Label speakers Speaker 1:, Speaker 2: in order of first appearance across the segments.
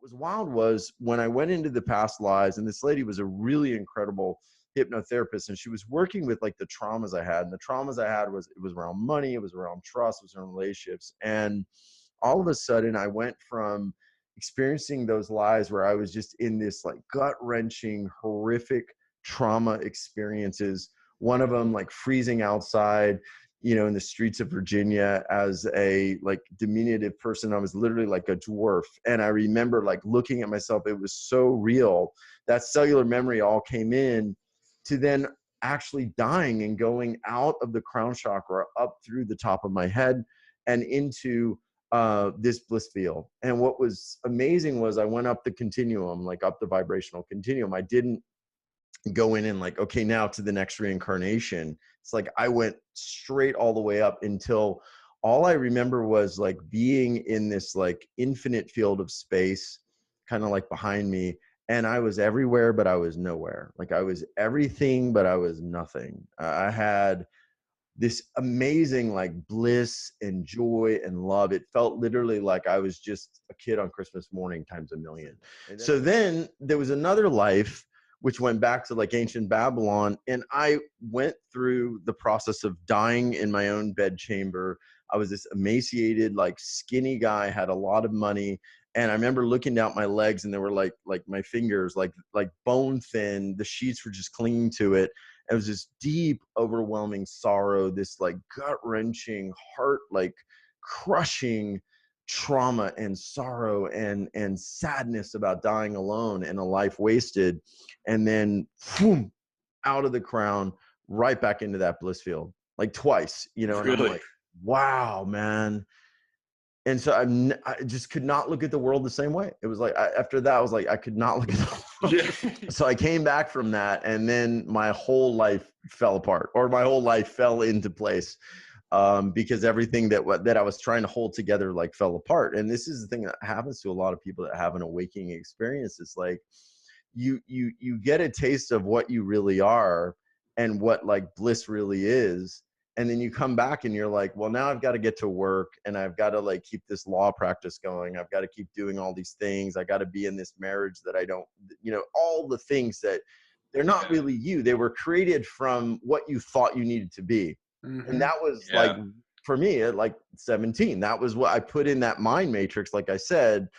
Speaker 1: was wild was when I went into the past lives, and this lady was a really incredible hypnotherapist, and she was working with like the traumas I had. And the traumas I had was, it was around money, it was around trust, it was around relationships. And all of a sudden I went from experiencing those lives where I was just in this like gut-wrenching, horrific trauma experiences. One of them like freezing outside, you know, in the streets of Virginia as a like diminutive person. I was literally like a dwarf. And I remember like looking at myself, it was so real. That cellular memory all came in to then actually dying and going out of the crown chakra up through the top of my head and into this bliss field. And what was amazing was I went up the continuum, like up the vibrational continuum. I didn't go in and like, okay, now to the next reincarnation. It's like I went straight all the way up until all I remember was like being in this like infinite field of space, kind of like behind me. And I was everywhere, but I was nowhere. Like I was everything, but I was nothing. I had this amazing like bliss and joy and love. It felt literally like I was just a kid on Christmas morning times a million. So then there was another life which went back to like ancient Babylon. And I went through the process of dying in my own bedchamber. I was this emaciated, like skinny guy, had a lot of money. And I remember looking down my legs and they were like my fingers, like bone thin. The sheets were just clinging to it. It was this deep, overwhelming sorrow, this like gut wrenching, heart, like crushing trauma and sorrow and sadness about dying alone and a life wasted. And then boom, out of the crown, right back into that bliss field, like twice, you know, and really? I'm like, wow, man. And so I just could not look at the world the same way. It was like, after that, I was like, I could not look at the world. So I came back from that, and then my whole life fell apart, or my whole life fell into place, because everything that I was trying to hold together like fell apart. And this is the thing that happens to a lot of people that have an awakening experience. It's like you get a taste of what you really are and what like bliss really is. And then you come back and you're like, well, now I've got to get to work, and I've got to like keep this law practice going. I've got to keep doing all these things. I got to be in this marriage that I don't, you know, all the things that they're not really you. They were created from what you thought you needed to be. Mm-hmm. And that was like, for me, at like 17, that was what I put in that mind matrix, like I said,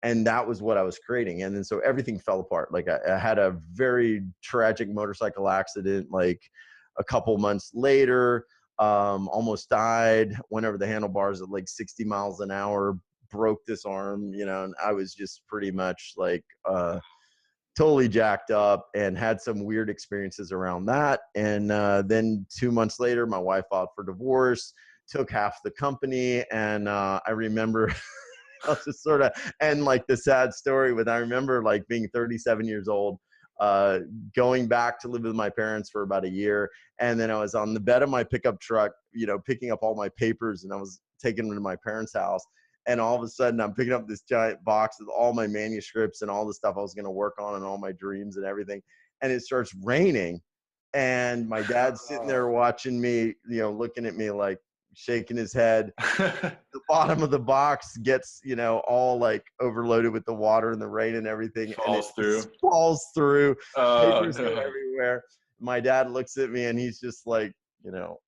Speaker 1: and that was what I was creating. And then so everything fell apart. Like I had a very tragic motorcycle accident, like a couple months later. Almost died, went over the handlebars at like 60 miles an hour, broke this arm, you know, and I was just pretty much like totally jacked up and had some weird experiences around that. And then 2 months later, my wife filed for divorce, took half the company. And I remember I'll just sort of end like the sad story with, I remember like being 37 years old, going back to live with my parents for about a year. And then I was on the bed of my pickup truck, you know, picking up all my papers, and I was taking them to my parents' house. And all of a sudden I'm picking up this giant box with all my manuscripts and all the stuff I was going to work on and all my dreams and everything. And it starts raining, and my dad's sitting there watching me, you know, looking at me like shaking his head. The bottom of the box gets, you know, all like overloaded with the water and the rain and everything. Falls through. Papers go everywhere. My dad looks at me and he's just like, you know,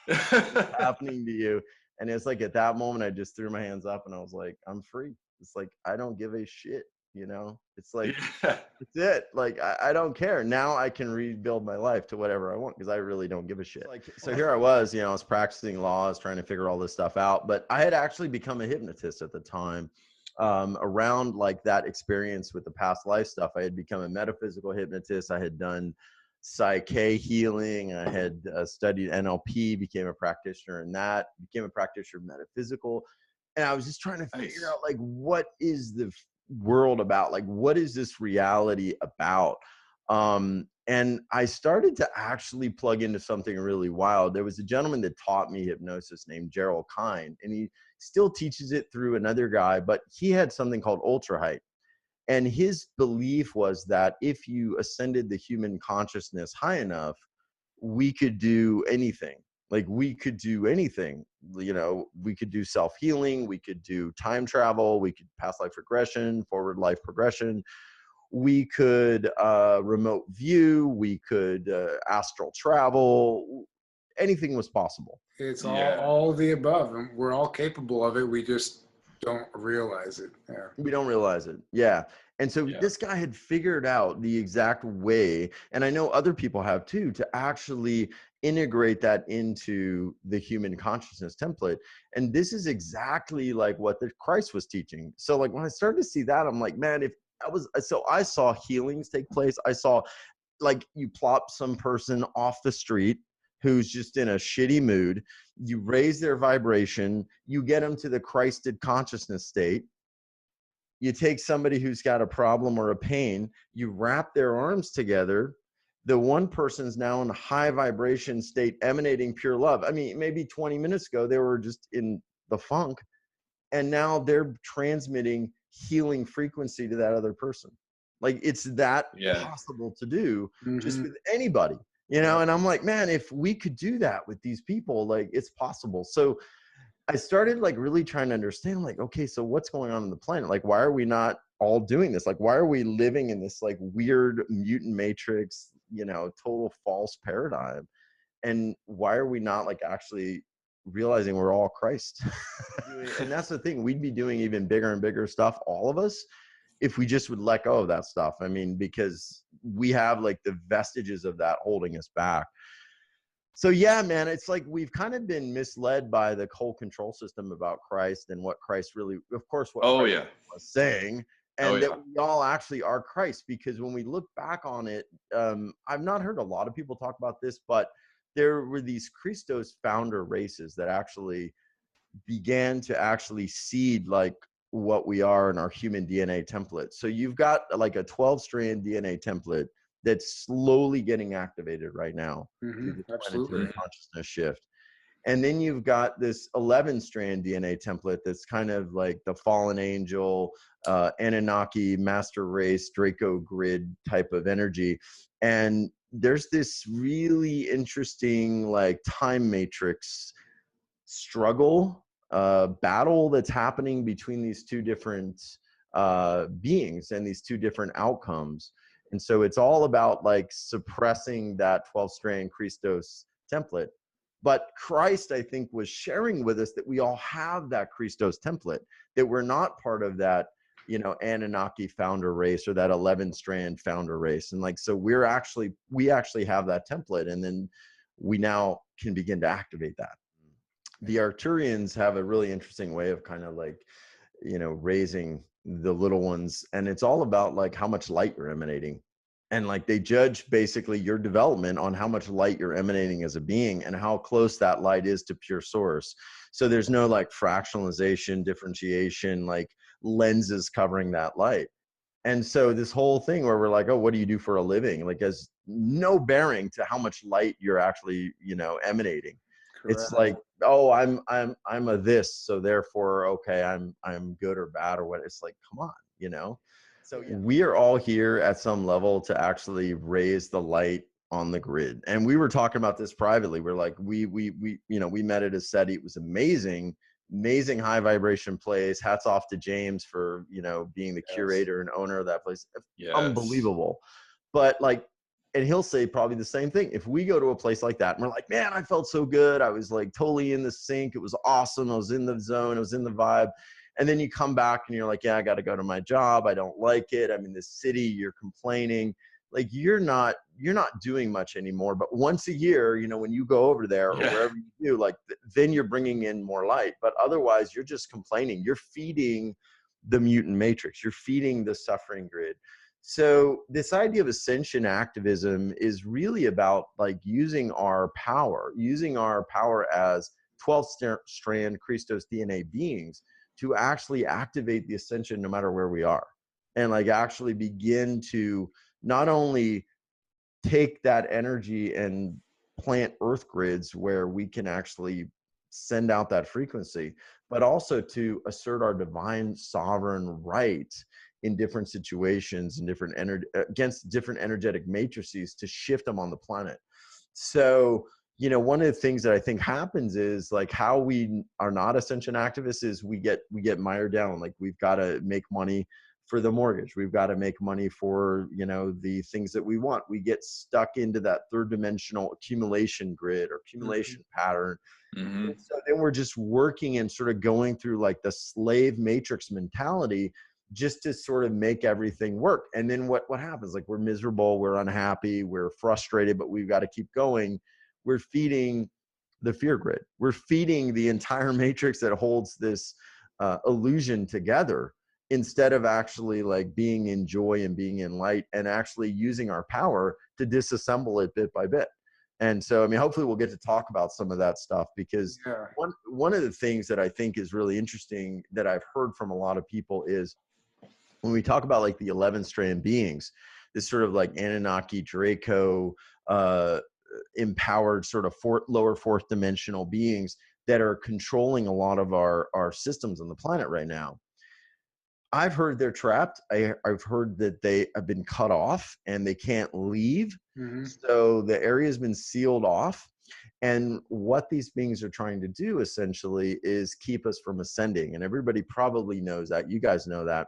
Speaker 1: what's happening to you? And it's like at that moment, I just threw my hands up and I was like, I'm free. It's like, I don't give a shit, you know? It's like, it's it. Like, I don't care. Now I can rebuild my life to whatever I want, because I really don't give a shit. Like, so here I was, you know, I was practicing laws, trying to figure all this stuff out, but I had actually become a hypnotist at the time. Around like that experience with the past life stuff, I had become a metaphysical hypnotist. I had done psyche healing. I had studied NLP, became a practitioner in that, became a practitioner of metaphysical. And I was just trying to figure out like, what is the world about? Like, what is this reality about? And I started to actually plug into something really wild. There was a gentleman that taught me hypnosis named Gerald Kind, and he still teaches it through another guy, but he had something called ultra height. And his belief was that if you ascended the human consciousness high enough, we could do anything. Like we could do anything, you know, we could do self-healing, we could do time travel, we could past life regression, forward life progression, we could remote view, we could astral travel, anything was possible.
Speaker 2: It's
Speaker 3: Yeah.
Speaker 2: all the above, and we're all capable of it. We just don't realize it. Yeah.
Speaker 1: We don't realize it. Yeah. And so
Speaker 3: Yeah.
Speaker 1: this guy had figured out the exact way, and I know other people have too, to actually integrate that into the human consciousness template. And this is exactly like what the Christ was teaching. So like when I started to see that, I'm like, man, if I saw healings take place. I saw like you plop some person off the street who's just in a shitty mood, you raise their vibration, you get them to the Christed consciousness state. You take somebody who's got a problem or a pain, you wrap their arms together. The one person's now in a high vibration state, emanating pure love. I mean, maybe 20 minutes ago, they were just in the funk, and now they're transmitting healing frequency to that other person. Like it's that possible to do just with anybody, you know? And I'm like, man, if we could do that with these people, like it's possible. So I started like really trying to understand, like, okay, so what's going on the planet? Like, why are we not all doing this? Like, why are we living in this like weird mutant matrix, you know, total false paradigm? And why are we not like actually realizing we're all Christ? And that's the thing, we'd be doing even bigger and bigger stuff, all of us, if we just would let go of that stuff. I mean, because we have like the vestiges of that holding us back. So yeah, man, it's like we've kind of been misled by the whole control system about Christ and what Christ really, of course, what Christ was saying, and that we all actually are Christ. Because when we look back on it, I've not heard a lot of people talk about this, but there were these Christos founder races that actually began to actually seed like what we are in our human DNA template. So you've got like a 12-strand DNA template that's slowly getting activated right now through the planetary consciousness shift. And then you've got this 11-strand DNA template that's kind of like the fallen angel, Anunnaki, master race, Draco grid type of energy. And there's this really interesting like time matrix struggle, battle that's happening between these two different beings and these two different outcomes. And so it's all about like suppressing that 12-strand Christos template. But Christ, I think, was sharing with us that we all have that Christos template, that we're not part of that, you know, Anunnaki founder race or that 11-strand founder race. And like, so we actually have that template, and then we now can begin to activate that. The Arcturians have a really interesting way of kind of like, you know, raising the little ones, and it's all about like how much light you're emanating, and like they judge basically your development on how much light you're emanating as a being and how close that light is to pure source. So there's no like fractionalization, differentiation, like lenses covering that light. And so this whole thing where we're like, oh, what do you do for a living, like has no bearing to how much light you're actually, you know, emanating. It's like, oh, I'm a this, so therefore, okay, I'm good or bad or what. It's like, come on, you know. So yeah, we are all here at some level to actually raise the light on the grid. And we were talking about this privately. We're like, we you know, we met at a SETI. It was amazing high vibration place. Hats off to James for, you know, being the curator and owner of that place. Unbelievable. But like, and he'll say probably the same thing. If we go to a place like that and we're like, man, I felt so good. I was like totally in the sync. It was awesome. I was in the zone. I was in the vibe. And then you come back and you're like, yeah, I got to go to my job. I don't like it. I'm in this city. You're complaining. Like you're not doing much anymore. But once a year, you know, when you go over there or wherever you do, like then you're bringing in more light. But otherwise you're just complaining. You're feeding the mutant matrix. You're feeding the suffering grid. So this idea of ascension activism is really about like using our power as 12-strand Christos DNA beings to actually activate the ascension no matter where we are, and like actually begin to not only take that energy and plant earth grids where we can actually send out that frequency, but also to assert our divine sovereign right in different situations and different against different energetic matrices to shift them on the planet. So you know, one of the things that I think happens is like how we are not ascension activists is we get mired down. Like we've got to make money for the mortgage. We've got to make money for, you know, the things that we want. We get stuck into that third dimensional accumulation grid or accumulation pattern. And so then we're just working and sort of going through like the slave matrix mentality just to sort of make everything work. And then what happens? Like we're miserable, we're unhappy, we're frustrated, but we've got to keep going. We're feeding the fear grid. We're feeding the entire matrix that holds this illusion together, instead of actually like being in joy and being in light and actually using our power to disassemble it bit by bit. And so, I mean, hopefully we'll get to talk about some of that stuff, because one of the things that I think is really interesting that I've heard from a lot of people is when we talk about like the 11 strand beings, this sort of like Anunnaki, Draco, empowered sort of lower fourth dimensional beings that are controlling a lot of our systems on the planet right now. I've heard they're trapped. I've heard that they have been cut off and they can't leave. So the area has been sealed off. And what these beings are trying to do essentially is keep us from ascending. And everybody probably knows that. You guys know that.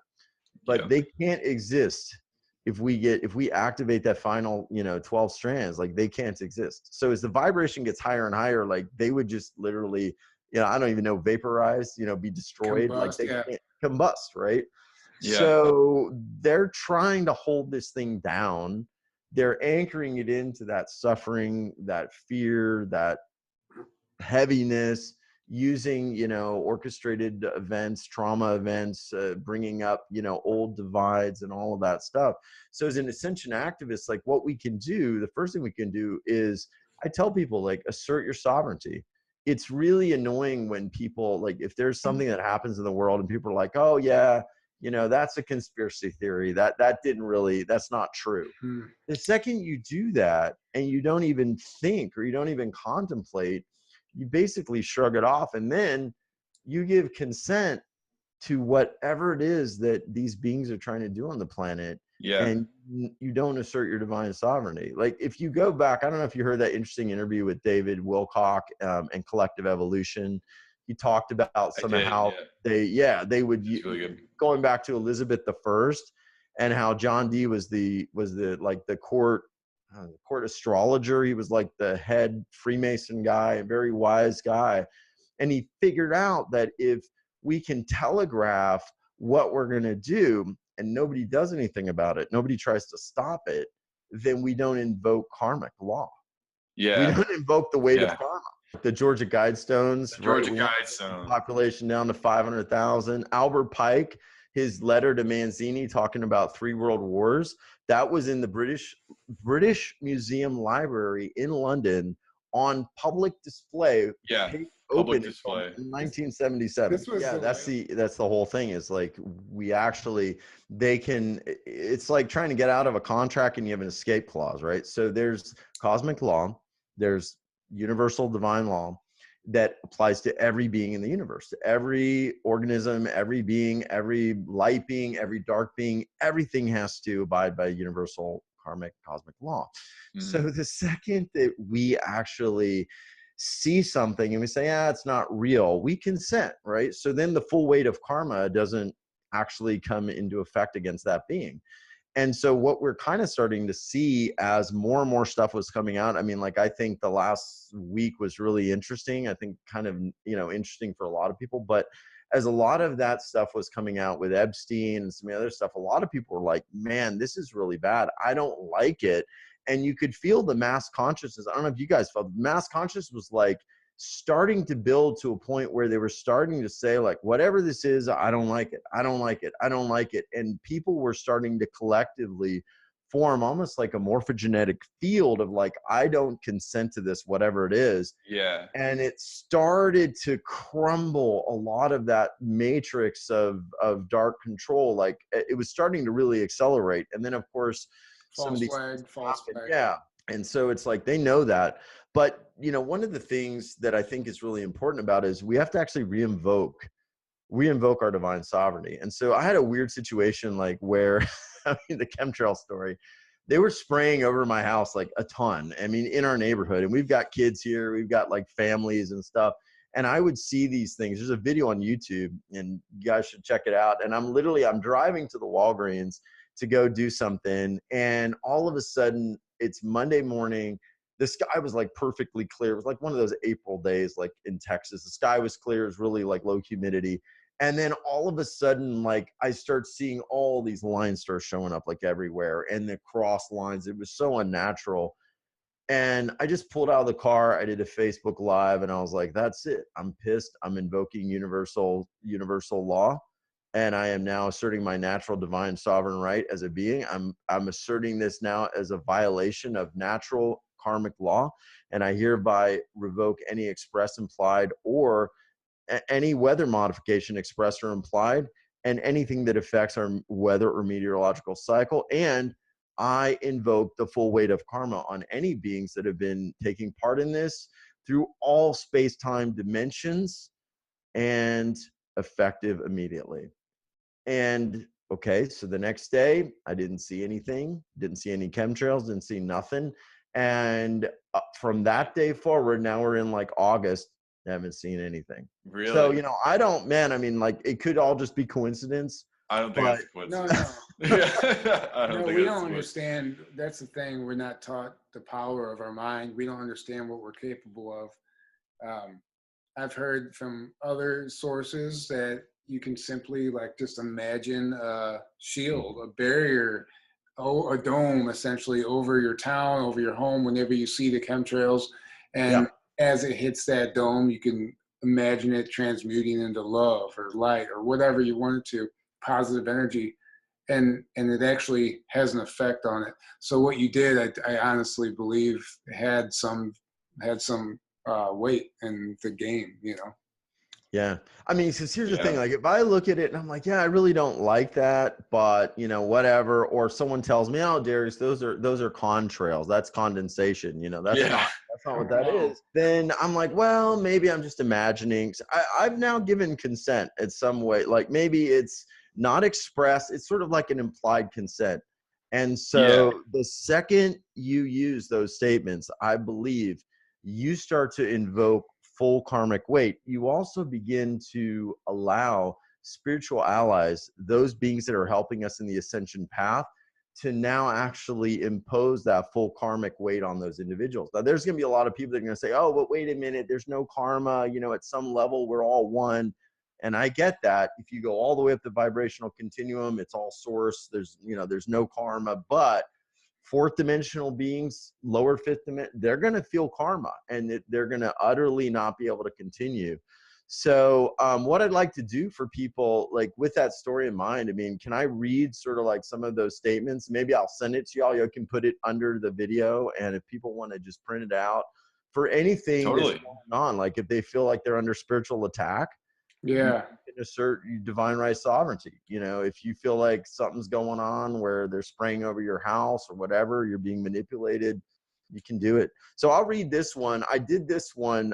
Speaker 1: But they can't exist if we activate that final, you know, 12 strands. Like they can't exist. So as the vibration gets higher and higher, like they would just literally, you know, I don't even know, vaporize, you know, be destroyed. Like they can't combust, right? So they're trying to hold this thing down. They're anchoring it into that suffering, that fear, that heaviness, using, you know, orchestrated events, trauma events, bringing up, you know, old divides and all of that stuff. So as an ascension activist, like what we can do, the first thing we can do is, I tell people, like, assert your sovereignty. It's really annoying when people, like, if there's something that happens in the world and people are like, oh yeah, you know, that's a conspiracy theory, that didn't really, that's not true. The second you do that and you don't even think or you don't even contemplate, you basically shrug it off, and then you give consent to whatever it is that these beings are trying to do on the planet. And you don't assert your divine sovereignty. Like if you go back, I don't know if you heard that interesting interview with David Wilcock and Collective Evolution. He talked about somehow they would really going back to Elizabeth I and how John Dee was the like the court astrologer. He was like the head Freemason guy, a very wise guy. And he figured out that if we can telegraph what we're going to do and nobody does anything about it, nobody tries to stop it, then we don't invoke karmic law. We don't invoke the weight of karma. The Georgia Guidestones, population down to 500,000. Albert Pike, his letter to Manzini talking about 3 world wars, that was in the British Museum Library in London on public display. Public display in 1977. That's the whole thing, is like we actually, it's like trying to get out of a contract and you have an escape clause, right? So there's cosmic law, there's universal divine law that applies to every being in the universe, to every organism, every being, every light being, every dark being. Everything has to abide by universal karmic cosmic law. So the second that we actually see something and we say, it's not real, we consent, right? So then the full weight of karma doesn't actually come into effect against that being. And so what we're kind of starting to see as more and more stuff was coming out, I mean, like, I think the last week was really interesting. I think kind of, you know, interesting for a lot of people, but as a lot of that stuff was coming out with Epstein and some other stuff, a lot of people were like, man, this is really bad. I don't like it. And you could feel the mass consciousness. I don't know if you guys felt mass consciousness was like starting to build to a point where they were starting to say, like, whatever this is, I don't like it. I don't like it. I don't like it. And people were starting to collectively form almost like a morphogenetic field of like, I don't consent to this, whatever it is. And it started to crumble a lot of that matrix of dark control. Like it was starting to really accelerate. And then of course, false flag. And so it's like, they know that. But, you know, one of the things that I think is really important about is we have to actually re-invoke our divine sovereignty. And so I had a weird situation, like where, I mean, the chemtrail story, they were spraying over my house like a ton. I mean, in our neighborhood, and we've got kids here, we've got like families and stuff. And I would see these things. There's a video on YouTube, and you guys should check it out. And I'm driving to the Walgreens to go do something, and all of a sudden, it's Monday morning. The sky was like perfectly clear. It was like one of those April days, like in Texas. The sky was clear. It was really like low humidity. And then all of a sudden, like I start seeing all these lines start showing up like everywhere, and the cross lines. It was so unnatural. And I just pulled out of the car. I did a Facebook Live, and I was like, that's it. I'm pissed. I'm invoking universal law. And I am now asserting my natural divine sovereign right as a being. I'm asserting this now as a violation of natural karmic law. And I hereby revoke any express, implied, or any weather modification expressed or implied, and anything that affects our weather or meteorological cycle. And I invoke the full weight of karma on any beings that have been taking part in this through all space-time dimensions, and effective immediately. And okay, so the next day, I didn't see anything, didn't see any chemtrails, didn't see nothing. And from that day forward, now we're in like August, I haven't seen anything.
Speaker 3: Really?
Speaker 1: So, you know, I don't, man, I mean, like, it could all just be coincidence.
Speaker 3: I don't think that's a coincidence.
Speaker 2: No, we don't understand. That's the thing. We're not taught the power of our mind. We don't understand what we're capable of. I've heard from other sources that you can simply like just imagine a shield, a barrier, a dome essentially over your town, over your home whenever you see the chemtrails. And as it hits that dome, you can imagine it transmuting into love or light or whatever you want it to, positive energy. And it actually has an effect on it. So what you did, I honestly believe had some weight in the game, you know?
Speaker 1: Yeah. I mean, because here's the thing, like if I look at it and I'm like, yeah, I really don't like that, but you know, whatever. Or someone tells me, oh, Darius, those are contrails. That's condensation. You know, that's not what that is. Then I'm like, well, maybe I'm just imagining. I've now given consent in some way. Like maybe it's not expressed. It's sort of like an implied consent. And so the second you use those statements, I believe you start to invoke full karmic weight. You also begin to allow spiritual allies, those beings that are helping us in the ascension path, to now actually impose that full karmic weight on those individuals. Now, there's going to be a lot of people that are going to say, oh, but wait a minute, there's no karma. You know, at some level, we're all one. And I get that. If you go all the way up the vibrational continuum, it's all source. There's no karma. But fourth dimensional beings, lower fifth dimension, they're going to feel karma, and they're going to utterly not be able to continue. So what I'd like to do for people, like with that story in mind, I mean, can I read sort of like some of those statements? Maybe I'll send it to y'all. You can put it under the video. And if people want to just print it out for anything that's going on, like if they feel like they're under spiritual attack, you can assert divine right sovereignty. You know, if you feel like something's going on where they're spraying over your house or whatever, you're being manipulated, you can do it. So I'll read this one. I did this one,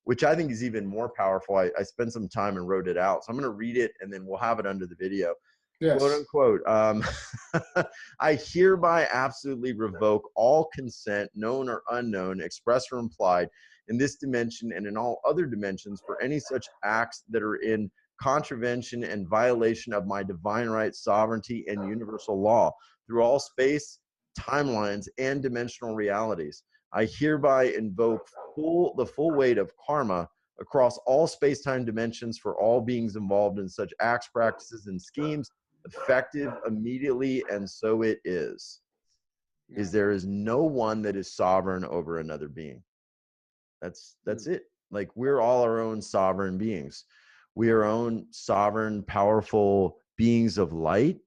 Speaker 1: which I think is even more powerful. I spent some time and wrote it out. So I'm going to read it, and then we'll have it under the video. Quote unquote. I hereby absolutely revoke all consent, known or unknown, expressed or implied, in this dimension and in all other dimensions for any such acts that are in contravention and violation of my divine right, sovereignty, and universal law through all space, timelines, and dimensional realities. I hereby invoke the full weight of karma across all space-time dimensions for all beings involved in such acts, practices, and schemes, effective immediately, and so it is. There is no one that is sovereign over another being. That's it. Like, we're all our own sovereign beings. We are our own sovereign, powerful beings of light.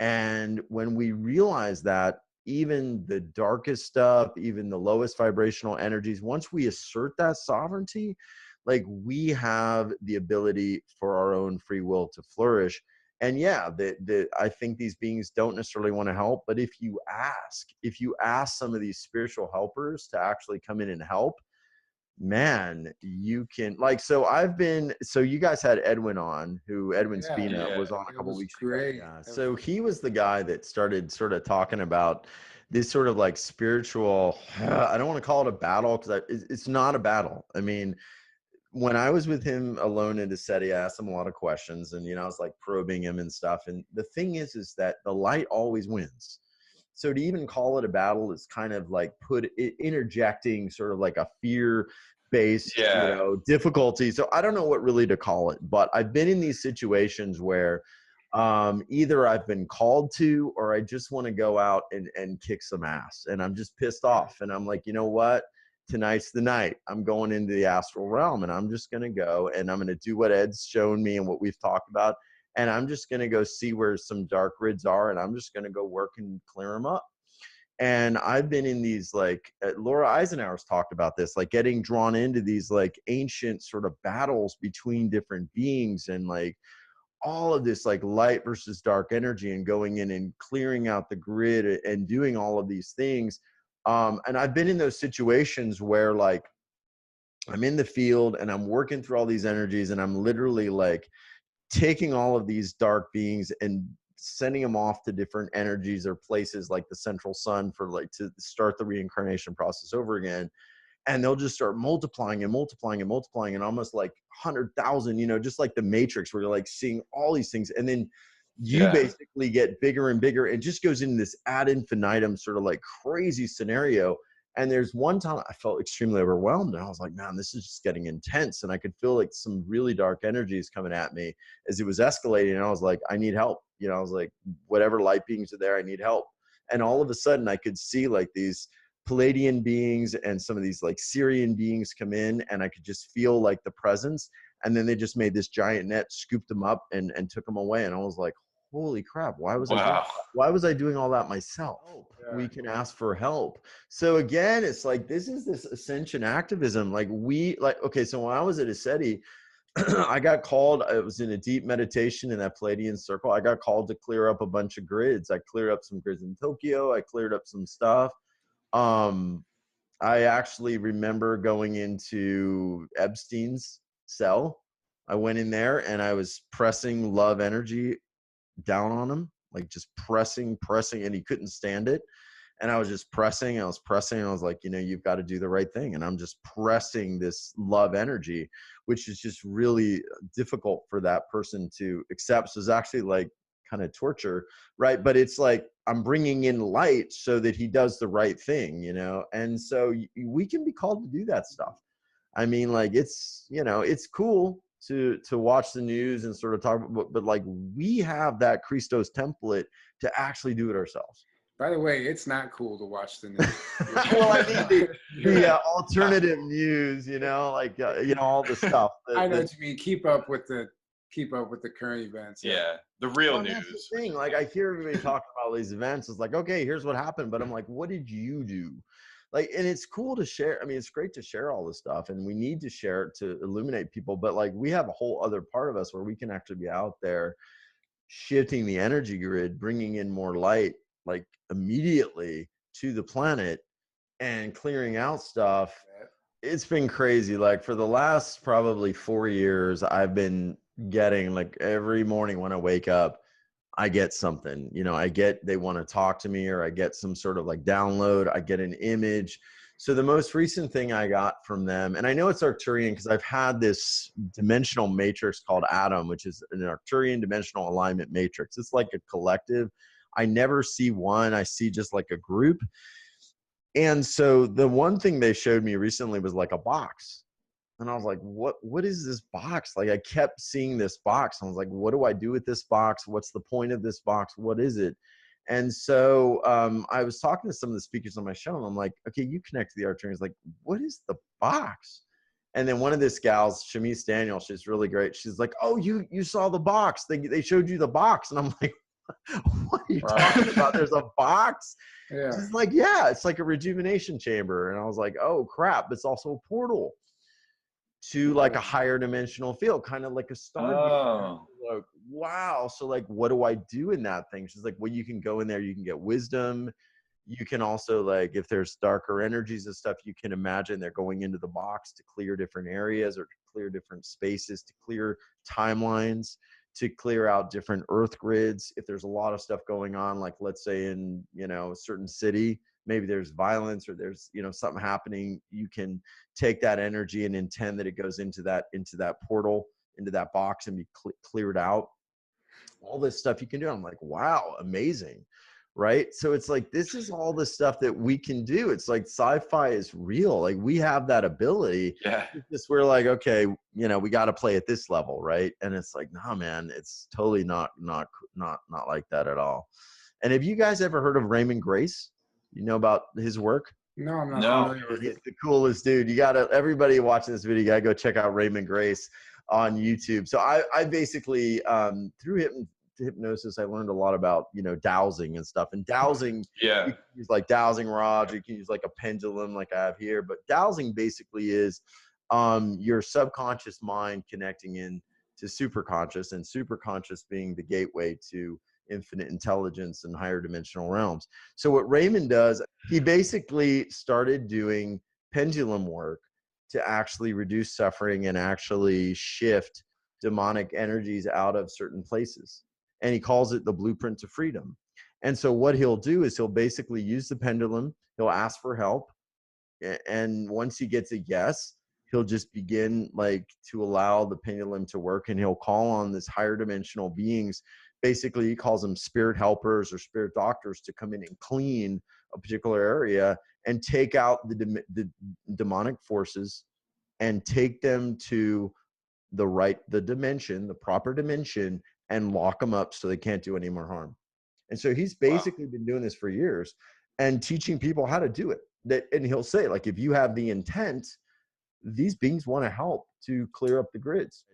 Speaker 1: And when we realize that, even the darkest stuff, even the lowest vibrational energies, once we assert that sovereignty, like, we have the ability for our own free will to flourish. And yeah, I think these beings don't necessarily want to help, but if you ask some of these spiritual helpers to actually come in and help, man, you can like, so you guys had Edwin on, Edwin Spina was on a couple weeks
Speaker 2: ago.
Speaker 1: Yeah. So he was the guy that started sort of talking about this sort of like spiritual, I don't want to call it a battle, because it's not a battle. I mean, when I was with him alone in the SETI, I asked him a lot of questions, and, I was like probing him and stuff. And the thing is that the light always wins. So to even call it a battle is kind of like interjecting sort of like a fear-based, difficulty. So I don't know what really to call it, but I've been in these situations where either I've been called to, or I just want to go out and kick some ass, and I'm just pissed off. And I'm like, you know what? Tonight's the night. I'm going into the astral realm, and I'm just going to go, and I'm going to do what Ed's shown me and what we've talked about. And I'm just going to go see where some dark grids are, and I'm just going to go work and clear them up. And I've been in these, like, Laura Eisenhower's talked about this, like getting drawn into these like ancient sort of battles between different beings, and like all of this like light versus dark energy, and going in and clearing out the grid and doing all of these things. And I've been in those situations where like I'm in the field and I'm working through all these energies, and I'm literally like taking all of these dark beings and sending them off to different energies or places like the central sun for like to start the reincarnation process over again. And they'll just start multiplying and multiplying and multiplying, and almost like 100,000, just like the Matrix, where you're like seeing all these things. And then you basically get bigger and bigger, and just goes into this ad infinitum sort of like crazy scenario. And there's one time I felt extremely overwhelmed, and I was like, man, this is just getting intense. And I could feel like some really dark energies coming at me as it was escalating. And I was like, I need help. I was like, whatever light beings are there, I need help. And all of a sudden I could see like these Palladian beings and some of these like Syrian beings come in, and I could just feel like the presence. And then they just made this giant net, scooped them up and took them away. And I was like, holy crap, why was I doing all that myself? We can ask for help. So again, it's like, this is this ascension activism. Like okay, so when I was at ASETI, I got called, I was in a deep meditation in that Palladian circle. I got called to clear up a bunch of grids. I cleared up some grids in Tokyo. I cleared up some stuff. I actually remember going into Epstein's cell. I went in there and I was pressing love energy down on him, like just pressing, and he couldn't stand it. And I was just pressing, and I was like, you've got to do the right thing. And I'm just pressing this love energy, which is just really difficult for that person to accept. So it's actually like kind of torture, right? But it's like, I'm bringing in light so that he does the right thing, And so we can be called to do that stuff. I mean, like, it's, it's cool to watch the news and sort of talk about, but like, we have that Christos template to actually do it ourselves.
Speaker 2: By the way, it's not cool to watch the news.
Speaker 1: Well, I mean the alternative news, like all the stuff.
Speaker 2: I know what you mean. Keep up with the current events.
Speaker 3: Yeah, the real news.
Speaker 1: That's the thing. Like, I hear everybody talking about these events. It's like, okay, here's what happened, but I'm like, what did you do? Like, and it's cool to share. I mean, it's great to share all this stuff, and we need to share it to illuminate people. But like, we have a whole other part of us where we can actually be out there shifting the energy grid, bringing in more light, like immediately to the planet, and clearing out stuff. It's been crazy. Like, for the last probably 4 years, I've been getting, like, every morning when I wake up, I get something, they want to talk to me, or I get some sort of like download, I get an image. So the most recent thing I got from them, and I know it's Arcturian because I've had this dimensional matrix called A.D.A.M, which is an Arcturian Dimensional Alignment Matrix. It's like a collective. I never see one. I see just like a group. And so the one thing they showed me recently was like a box. And I was like, what is this box? Like, I kept seeing this box. I was like, what do I do with this box? What's the point of this box? What is it? And so I was talking to some of the speakers on my show, and I'm like, okay, you connect to the Arcturians. Like, what is the box? And then one of this gals, Shamise Daniel, she's really great. She's like, oh, you saw the box. They showed you the box. And I'm like, what are you talking about? There's a box? Yeah. She's like, yeah, it's like a rejuvenation chamber. And I was like, oh, crap. It's also a portal to like a higher dimensional field, kind of like a star.
Speaker 3: Oh.
Speaker 1: Like, wow. So like, what do I do in that thing? She's like, well, you can go in there, you can get wisdom, You can also, like, if there's darker energies and stuff, you can imagine they're going into the box to clear different areas or to clear different spaces, to clear timelines, to clear out different earth grids. If there's a lot of stuff going on, like let's say in, a certain city, maybe there's violence or there's, something happening, you can take that energy and intend that it goes into that portal, into that box, and be cleared out. All this stuff you can do. I'm like, wow, amazing. Right. So it's like, this is all the stuff that we can do. It's like sci-fi is real. Like, we have that ability.
Speaker 3: Yeah.
Speaker 1: It's just, we're like, okay, we got to play at this level. Right. And it's like, nah, man, it's totally not like that at all. And have you guys ever heard of Raymond Grace? You know about his work?
Speaker 2: No, I'm not familiar with
Speaker 1: He's
Speaker 2: it.
Speaker 1: the coolest dude. Everybody watching this video, you gotta go check out Raymond Grace on YouTube. So I basically, through hypnosis, I learned a lot about, dowsing and stuff. And dowsing, you can use like dowsing rods, you can use like a pendulum like I have here. But dowsing basically is your subconscious mind connecting in to superconscious, and superconscious being the gateway to infinite intelligence and higher dimensional realms. So what Raymond does, he basically started doing pendulum work to actually reduce suffering and actually shift demonic energies out of certain places. And he calls it the blueprint to freedom. And so what he'll do is he'll basically use the pendulum, he'll ask for help. And once he gets a yes, he'll just begin like to allow the pendulum to work, and he'll call on this higher dimensional beings. Basically, he calls them spirit helpers or spirit doctors to come in and clean a particular area and take out the demonic forces and take them to the dimension, the proper dimension, and lock them up so they can't do any more harm. And so he's basically been doing this for years and teaching people how to do it. And he'll say, like, if you have the intent, these beings want to help to clear up the grids.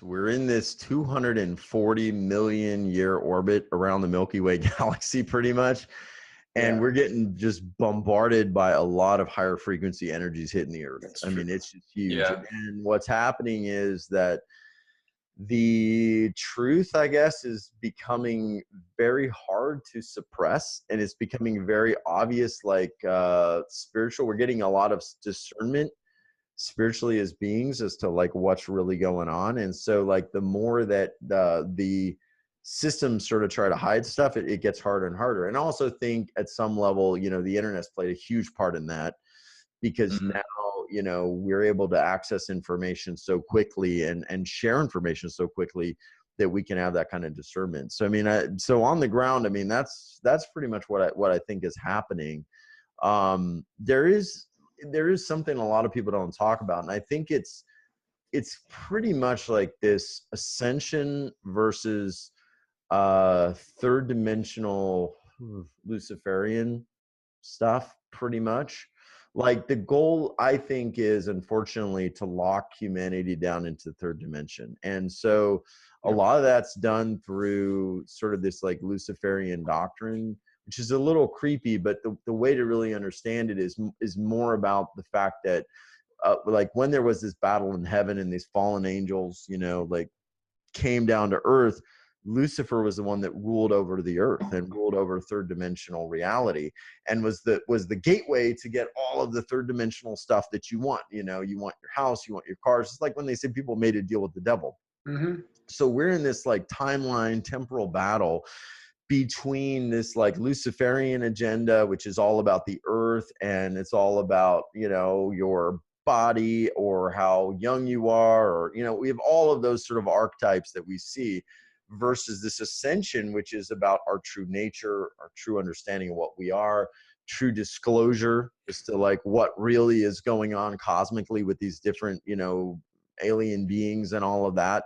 Speaker 1: We're in this 240 million year orbit around the Milky Way galaxy, pretty much. And we're getting just bombarded by a lot of higher frequency energies hitting the earth. I mean, it's just huge.
Speaker 3: Yeah.
Speaker 1: And what's happening is that the truth, I guess, is becoming very hard to suppress, and it's becoming very obvious, like spiritual. We're getting a lot of discernment spiritually as beings as to like what's really going on. And so like the more that the systems sort of try to hide stuff, it gets harder and harder. And I also think at some level, the internet's played a huge part in that, because now, we're able to access information so quickly and share information so quickly that we can have that kind of discernment. So, I mean, so on the ground, I mean, that's pretty much what I think is happening. There is something a lot of people don't talk about, and I think it's pretty much like this ascension versus third dimensional Luciferian stuff, pretty much. Like, the goal, I think, is unfortunately to lock humanity down into the third dimension. And so a lot of that's done through sort of this like Luciferian doctrine, which is a little creepy, but the way to really understand it is more about the fact that like when there was this battle in heaven and these fallen angels, like came down to earth, Lucifer was the one that ruled over the earth and ruled over third dimensional reality, and was the gateway to get all of the third dimensional stuff that you want. You want your house, you want your cars. It's like when they say people made a deal with the devil. Mm-hmm. So we're in this like timeline temporal battle between this like Luciferian agenda, which is all about the earth, and it's all about, your body or how young you are, or, we have all of those sort of archetypes that we see, versus this ascension, which is about our true nature, our true understanding of what we are, true disclosure as to like what really is going on cosmically with these different, alien beings and all of that.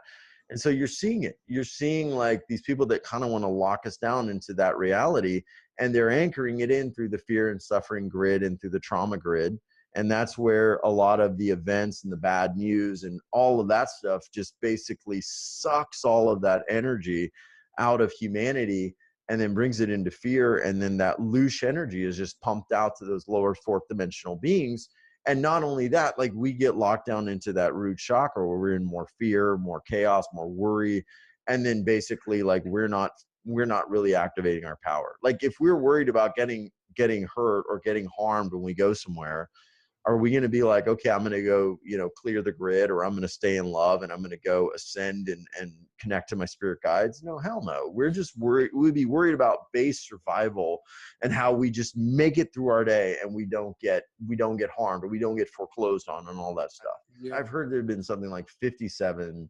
Speaker 1: And so you're seeing it. You're seeing like these people that kind of want to lock us down into that reality, and they're anchoring it in through the fear and suffering grid and through the trauma grid. And that's where a lot of the events and the bad news and all of that stuff just basically sucks all of that energy out of humanity and then brings it into fear. And then that loose energy is just pumped out to those lower fourth dimensional beings. And not only that, like we get locked down into that root chakra where we're in more fear, more chaos, more worry. And then basically like we're not really activating our power. Like if we're worried about getting getting hurt or getting harmed when we go somewhere, are we going to be like, okay, I'm going to go, clear the grid, or I'm going to stay in love and I'm going to go ascend and connect to my spirit guides? No, hell no. We're just worried. We'd be worried about base survival and how we just make it through our day and we don't get harmed, or we don't get foreclosed on and all that stuff. Yeah. I've heard there have been something like 57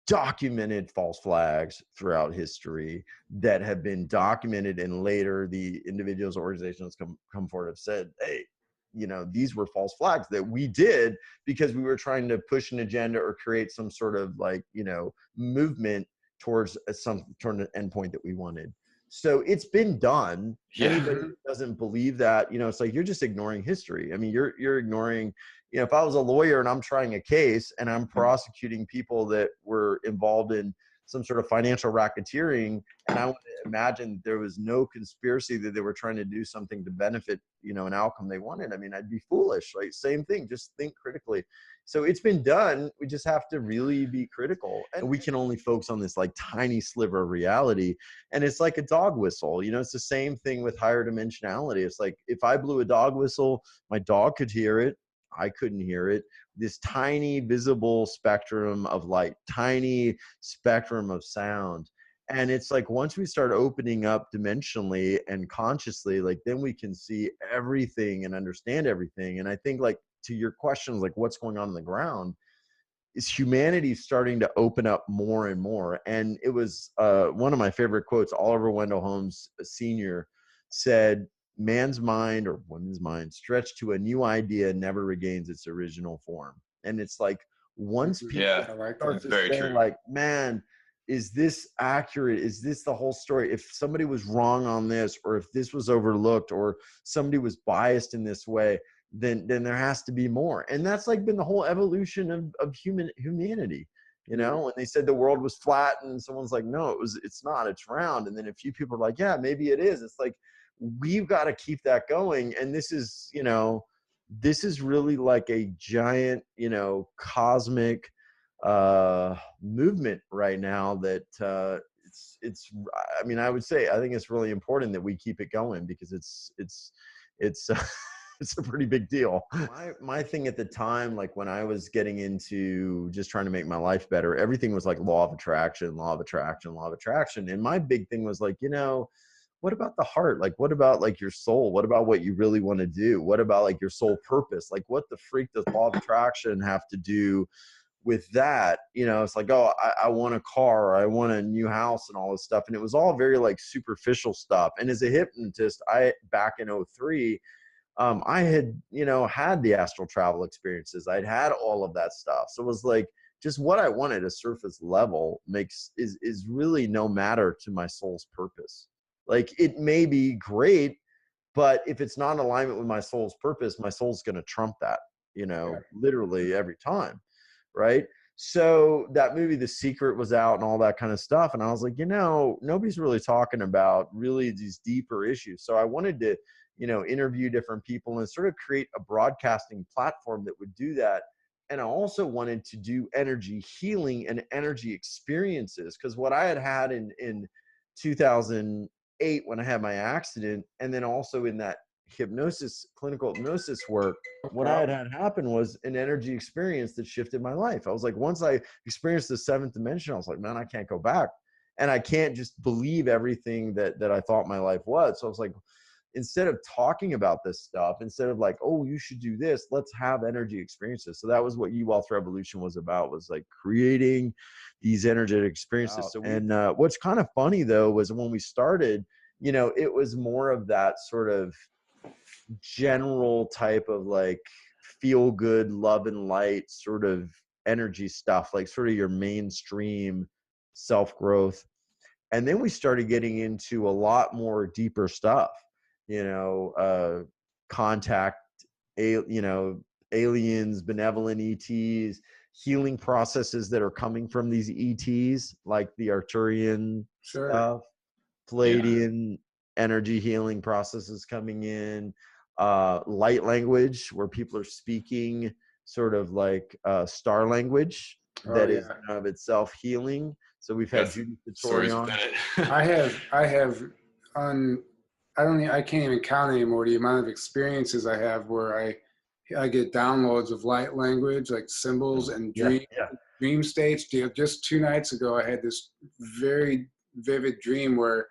Speaker 1: documented false flags throughout history that have been documented, and later the individuals or organizations come forward and have said, hey, these were false flags that we did because we were trying to push an agenda or create some sort of movement towards an endpoint that we wanted. So it's been done. Yeah. Anybody who doesn't believe that, it's like, you're just ignoring history. I mean, you're ignoring, if I was a lawyer and I'm trying a case and I'm prosecuting people that were involved in some sort of financial racketeering, and I want to imagine there was no conspiracy, that they were trying to do something to benefit, an outcome they wanted, I mean, I'd be foolish, right? Same thing, just think critically. So it's been done. We just have to really be critical, and we can only focus on this tiny sliver of reality. And it's like a dog whistle, it's the same thing with higher dimensionality. It's like, if I blew a dog whistle, my dog could hear it, I couldn't hear it. This tiny visible spectrum of light, tiny spectrum of sound. And it's like, once we start opening up dimensionally and consciously, then we can see everything and understand everything. And I think, to your questions, what's going on the ground, is humanity starting to open up more and more. And it was one of my favorite quotes. Oliver Wendell Holmes Sr. said, man's mind, or woman's mind, stretched to a new idea never regains its original form. And it's like, once people start to say, man, is this accurate? Is this the whole story? If somebody was wrong on this, or if this was overlooked, or somebody was biased in this way, then there has to be more. And that's been the whole evolution of humanity. When they said the world was flat, and someone's like, no, it's not, it's round. And then a few people are like, yeah, maybe it is. It's like, we've got to keep that going. And this is really like a giant, cosmic movement right now that it's I mean, I would say, I think it's really important that we keep it going, because it's it's a pretty big deal. My thing at the time, when I was getting into just trying to make my life better, everything was law of attraction, law of attraction, law of attraction. And my big thing was what about the heart? What about your soul? What about what you really want to do? What about your soul purpose? What the freak does law of attraction have to do with that? It's like, oh, I want a car, or I want a new house, and all this stuff. And it was all very superficial stuff. And as a hypnotist, back in 2003, I had, had the astral travel experiences. I'd had all of that stuff. So it was just what I wanted, a surface level, is really no matter to my soul's purpose. It may be great, but if it's not in alignment with my soul's purpose, my soul's going to trump that, literally every time. Right. So that movie, The Secret, was out and all that kind of stuff. And I was like, nobody's really talking about really these deeper issues. So I wanted to, interview different people and sort of create a broadcasting platform that would do that. And I also wanted to do energy healing and energy experiences, because what I had in 2008 when I had my accident, and then also in that clinical hypnosis work, what I had happen was an energy experience that shifted my life. I was like, once I experienced the 7th dimension, I was like, man, I can't go back. And I can't just believe everything that I thought my life was. So I was like, instead of talking about this stuff, instead of oh, you should do this, let's have energy experiences. So that was what U-Wealth Revolution was about, was creating these energetic experiences. Wow. And what's kind of funny though, was when we started, it was more of that sort of general type of feel good, love and light sort of energy stuff, sort of your mainstream self-growth. And then we started getting into a lot more deeper stuff, contact, aliens, benevolent ETs, healing processes that are coming from these ETs, like the Arcturian stuff, Palladian energy healing processes coming in, light language, where people are speaking sort of star language that is in and of itself healing. So we've had Judy Satori on.
Speaker 2: I have I can't even count anymore the amount of experiences I have where I get downloads of light language, like symbols and dream states. Just 2 nights ago, I had this very vivid dream where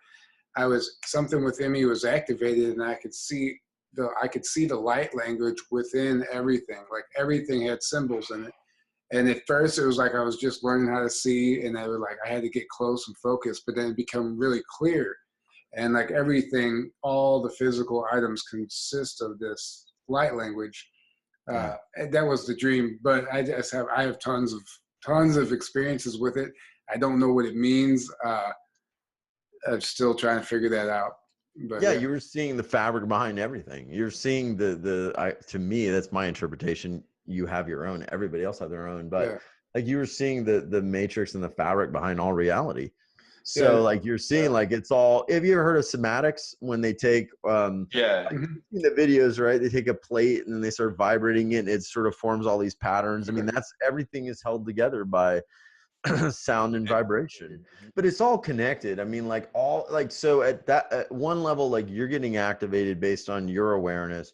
Speaker 2: something within me was activated, and I could see the light language within everything. Like everything had symbols in it. And at first it was like I was just learning how to see, and I had to get close and focus, but then it became really clear. And like everything, all the physical items consist of this light language. And that was the dream, but I have tons of experiences with it. I don't know what it means. I'm still trying to figure that out. But
Speaker 1: yeah, you were seeing the fabric behind everything. You're seeing to me, that's my interpretation. You have your own, everybody else have their own, but like you were seeing the matrix and the fabric behind all reality. So like you're seeing like it's all, have you ever heard of somatics when they take the videos, right? They take a plate and then they start vibrating it and it sort of forms all these patterns. I mean, everything is held together by sound and vibration, but it's all connected. I mean, so at one level, like you're getting activated based on your awareness.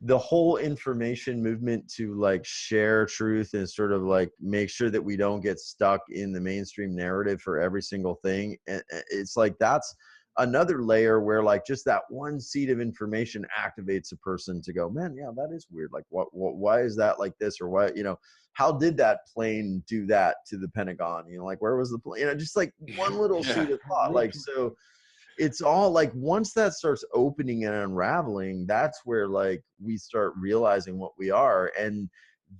Speaker 1: The whole information movement to like share truth and sort of like make sure that we don't get stuck in the mainstream narrative for every single thing. And it's like, that's another layer where like just that one seed of information activates a person to go, man, yeah, that is weird. Like why is that like this? Or why, how did that plane do that to the Pentagon? Like where was the plane? Just like one little seed of thought. Like, so it's all like, once that starts opening and unraveling, that's where like we start realizing what we are. And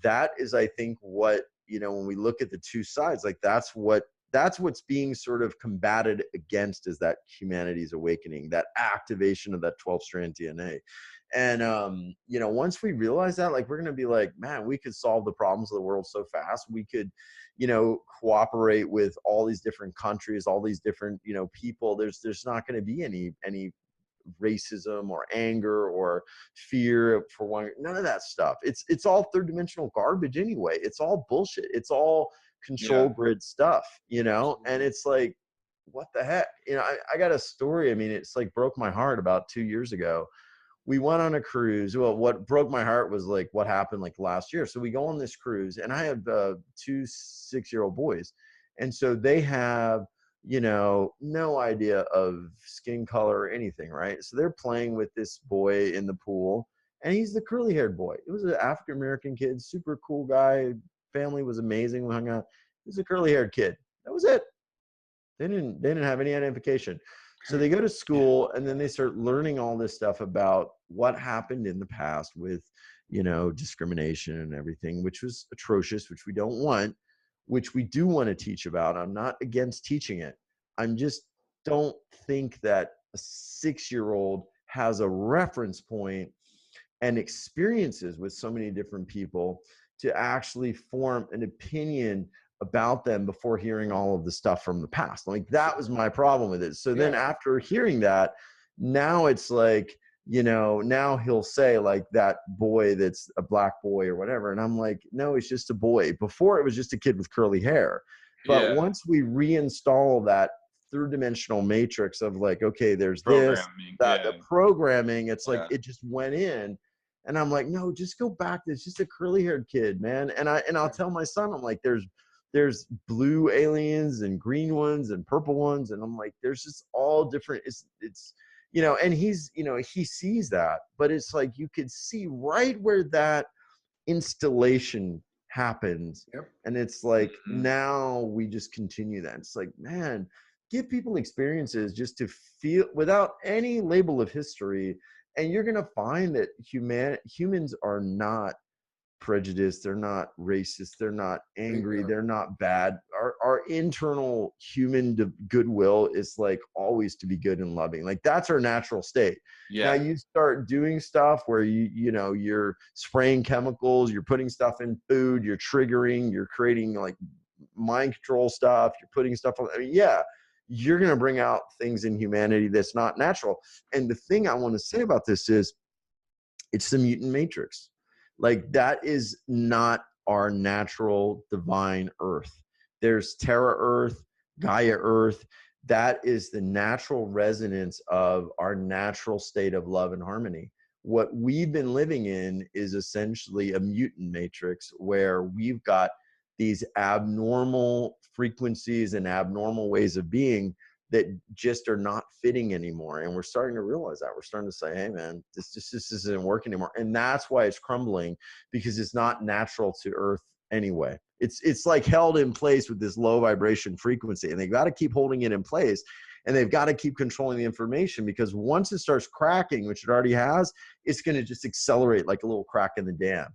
Speaker 1: that is, I think, what, when we look at the two sides, like that's what's being sort of combated against, is that humanity's awakening, that activation of that 12-strand DNA. And once we realize that, like, we're going to be like, man, we could solve the problems of the world so fast. We could cooperate with all these different countries, all these different people. There's not going to be any racism or anger or fear for one. None of that stuff. It's all third dimensional garbage anyway. It's all bullshit. It's all control grid stuff, and it's like, what the heck? I got a story. I mean, it's like broke my heart. About 2 years ago, we went on a cruise. Well, what broke my heart was like what happened like last year. So we go on this cruise, and I have 2 6-year-old boys, and so they have no idea of skin color or anything, right? So they're playing with this boy in the pool, and he's the curly-haired boy. It was an African-American kid, super cool guy. Family was amazing. We hung out. He was a curly-haired kid. That was it. They didn't have any identification. So they go to school, and then they start learning all this stuff about what happened in the past with, discrimination and everything, which was atrocious, which we don't want, which we do want to teach about. I'm not against teaching it. I'm just don't think that a 6-year-old has a reference point and experiences with so many different people to actually form an opinion about them before hearing all of the stuff from the past. Like, that was my problem with it. So then after hearing that, now it's like, now he'll say like, that boy that's a black boy or whatever. And I'm like, no, it's just a boy. Before, it was just a kid with curly hair. But once we reinstall that third dimensional matrix of like, okay, there's this, that, the programming, it's like, it just went in. And I'm like, no, just go back. It's just a curly haired kid, man. And I'll tell my son, I'm like, there's blue aliens and green ones and purple ones. And I'm like, there's just all different, it's and he's, he sees that, but it's like, you could see right where that installation happens. And it's like, now we just continue that. It's like, man, give people experiences just to feel without any label of history. And you're going to find that humans are not prejudiced, they're not racist, they're not angry, they're not bad. Our internal human goodwill is like always to be good and loving. Like, that's our natural state. Now you start doing stuff where you're spraying chemicals, you're putting stuff in food, you're triggering, you're creating like mind control stuff, you're putting stuff on. I mean, you're going to bring out things in humanity that's not natural. And the thing I want to say about this is, it's the mutant matrix. Like, that is not our natural divine earth. There's Terra Earth, Gaia Earth. that is the natural resonance of our natural state of love and harmony. What we've been living in is essentially a mutant matrix where we've got these abnormal frequencies and abnormal ways of being that just are not fitting anymore. And we're starting to realize that. We're starting to say, hey man, this isn't working anymore. And that's why it's crumbling, because it's not natural to Earth anyway. It's like held in place with this low vibration frequency, and they've got to keep holding it in place, and they've got to keep controlling the information, because once it starts cracking, which it already has, it's going to just accelerate like a little crack in the dam.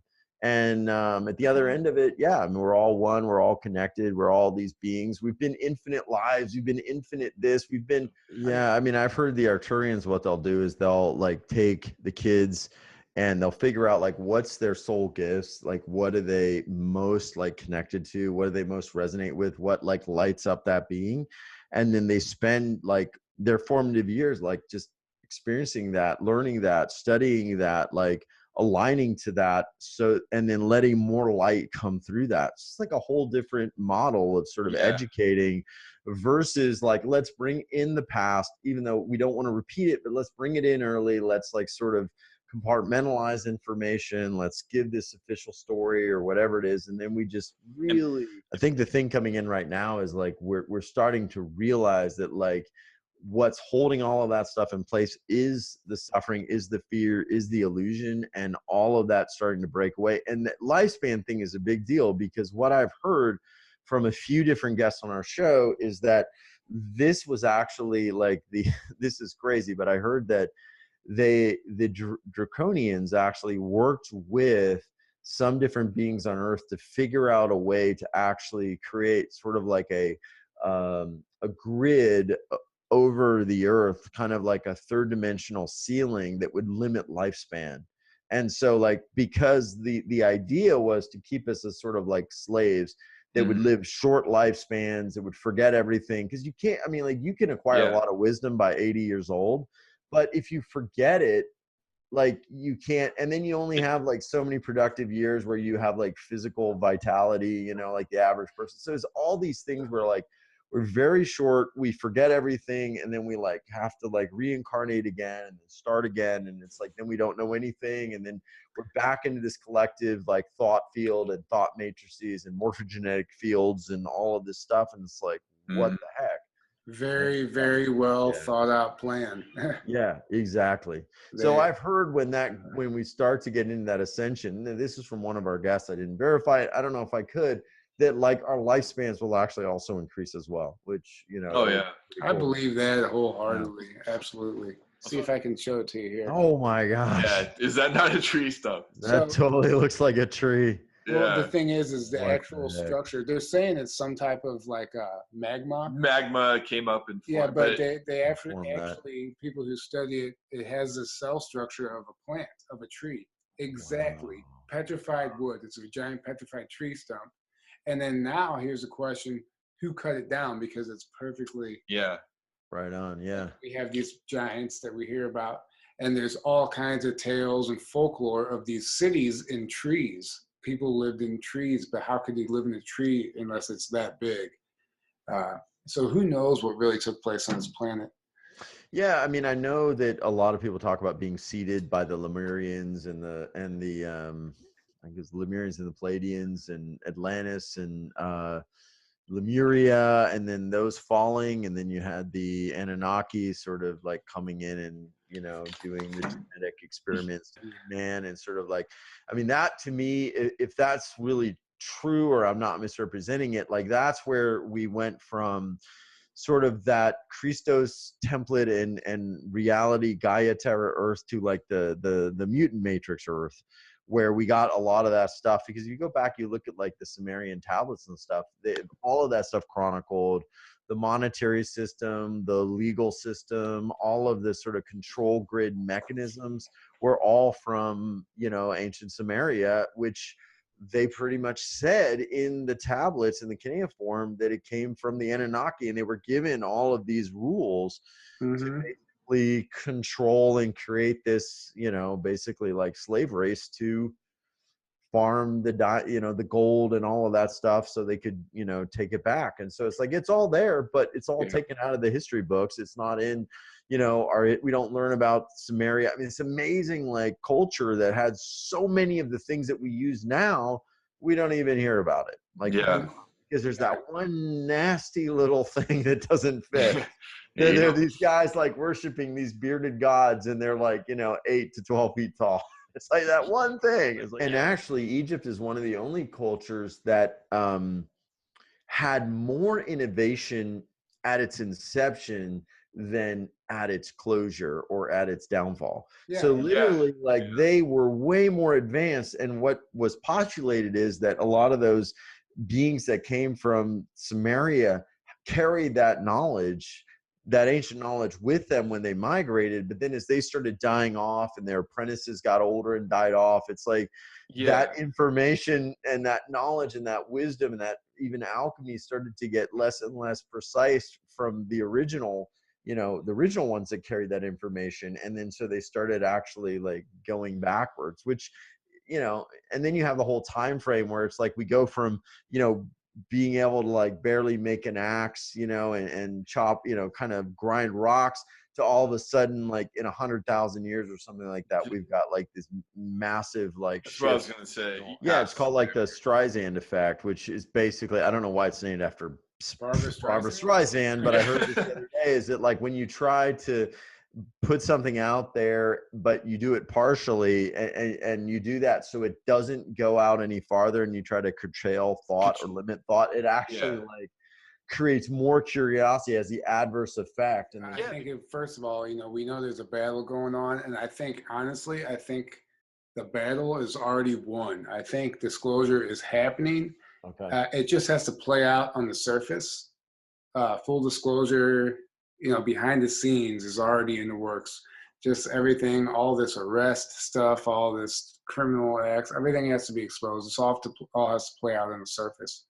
Speaker 1: And at the other end of it, yeah, I mean, we're all one, we're all connected, we're all these beings. We've been infinite lives, we've been infinite this, we've been, yeah, I mean, I've heard the Arcturians, what they'll do is they'll like take the kids and they'll figure out like what's their soul gifts, like what are they most like connected to, what do they most resonate with, what like lights up that being. And then they spend like their formative years like just experiencing that, learning that, studying that, like aligning to that, so, and then letting more light come through that. It's like a whole different model of sort of educating, versus like, let's bring in the past, even though we don't want to repeat it, but let's bring it in early. Let's like sort of compartmentalize information. Let's give this official story or whatever it is. And then we just really, I think the thing coming in right now is like, we're starting to realize that like, what's holding all of that stuff in place is the suffering, is the fear, is the illusion, and all of that starting to break away. And the lifespan thing is a big deal, because what I've heard from a few different guests on our show is that this was actually like this is crazy, but I heard that the draconians actually worked with some different beings on Earth to figure out a way to actually create sort of like a grid over the Earth, kind of like a third dimensional ceiling that would limit lifespan. And so like, because the idea was to keep us as sort of like slaves that would live short lifespans, that would forget everything. Because you can't, I mean, like you can acquire a lot of wisdom by 80 years old, but if you forget it, like you can't, and then you only have like so many productive years where you have like physical vitality, you know, like the average person. So there's all these things where like, we're very short, we forget everything, and then we like have to like reincarnate again and start again, and it's like then we don't know anything, and then we're back into this collective like thought field and thought matrices and morphogenetic fields and all of this stuff, and it's like what the heck.
Speaker 2: Very, very well thought out plan.
Speaker 1: Yeah, exactly. So I've heard when we start to get into that ascension, and this is from one of our guests, I didn't verify it, I don't know if I could, that like our lifespans will actually also increase as well, which, you know.
Speaker 3: Oh yeah.
Speaker 2: I believe that wholeheartedly. Yeah. Absolutely. See if I can show it to you here.
Speaker 1: Oh my gosh.
Speaker 3: Yeah. Is that not a tree stump?
Speaker 1: That totally looks like a tree.
Speaker 2: Well, the thing is the actual structure. They're saying it's some type of like magma.
Speaker 3: Magma came up and
Speaker 2: formed. Yeah, but they actually people who study it, it has the cell structure of a plant, of a tree. Exactly. Wow. Petrified wood. It's a giant petrified tree stump. And then now here's the question, who cut it down? Because it's perfectly.
Speaker 3: Yeah.
Speaker 1: Right on. Yeah.
Speaker 2: We have these giants that we hear about, and there's all kinds of tales and folklore of these cities in trees. People lived in trees, but how could they live in a tree unless it's that big? So who knows what really took place on this planet?
Speaker 1: Yeah, I mean, I know that a lot of people talk about being seeded by the Lemurians and the I guess Lemurians and the Pleiadians and Atlantis and Lemuria, and then those falling, and then you had the Anunnaki sort of like coming in and, you know, doing the genetic experiments to man, and sort of like, I mean, that to me, if that's really true or I'm not misrepresenting it, like that's where we went from sort of that Christos template and reality Gaia Terra Earth to like the mutant matrix Earth, where we got a lot of that stuff. Because you go back, you look at like the Sumerian tablets and stuff, all of that stuff chronicled, the monetary system, the legal system, all of the sort of control grid mechanisms were all from, you know, ancient Sumeria, which they pretty much said in the tablets in the cuneiform that it came from the Anunnaki, and they were given all of these rules to basically control and create this, you know, basically like slave race to farm the gold and all of that stuff so they could, take it back. And so it's like, it's all there, but it's all taken out of the history books. It's not in, we don't learn about Sumeria. I mean, it's amazing, like, culture that had so many of the things that we use now. We don't even hear about it. Like, because there's that one nasty little thing that doesn't fit. There are these guys like worshiping these bearded gods, and they're like, 8 to 12 feet tall. It's like that one thing. It's like, and actually, Egypt is one of the only cultures that had more innovation at its inception than at its closure or at its downfall. So literally, they were way more advanced. And what was postulated is that a lot of those beings that came from Sumeria carried that knowledge, that ancient knowledge, with them when they migrated. But then as they started dying off and their apprentices got older and died off, it's like that information and that knowledge and that wisdom and that even alchemy started to get less and less precise from the original, the original ones that carried that information. And then so they started actually like going backwards, which, and then you have the whole time frame where it's like we go from, being able to like barely make an axe, and chop, kind of grind rocks, to all of a sudden, like in 100,000 years or something like that, we've got like this massive like
Speaker 3: That's
Speaker 1: shift.
Speaker 3: what I was gonna say.
Speaker 1: Yeah, it's called like the Streisand effect, which is basically, I don't know why it's named after Barbara Streisand, but I heard this the other day, is that like when you try to put something out there, but you do it partially, and you do that so it doesn't go out any farther, and you try to curtail thought or limit thought, it actually like creates more curiosity as the adverse effect. And
Speaker 2: I think first of all, we know there's a battle going on, and I think honestly, the battle is already won. I think disclosure is happening.
Speaker 1: Okay.
Speaker 2: It just has to play out on the surface. Full disclosure, behind the scenes is already in the works. Just everything, all this arrest stuff, all this criminal acts, everything has to be exposed. It's all has to play out on the surface.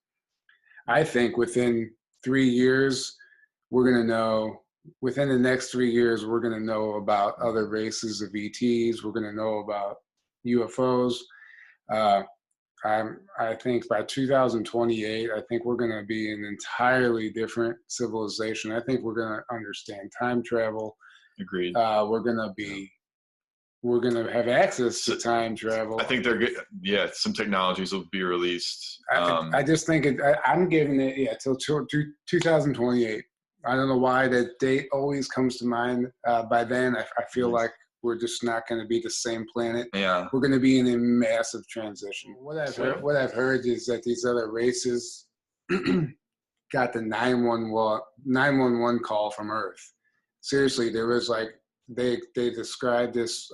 Speaker 2: I think within 3 years, we're going to know, within the next 3 years, we're going to know about other races of ETs. We're going to know about UFOs. I think by 2028, I think we're going to be an entirely different civilization. I think we're going to understand time travel.
Speaker 3: Agreed.
Speaker 2: We're going to have access to time travel.
Speaker 3: I think some technologies will be released.
Speaker 2: I just think I'm giving it till 2028. I don't know why that date always comes to mind. By then, I feel like we're just not going to be the same planet.
Speaker 3: Yeah.
Speaker 2: We're going to be in a massive transition. What I've heard is that these other races got the 911 call from Earth. Seriously, there was like, they described this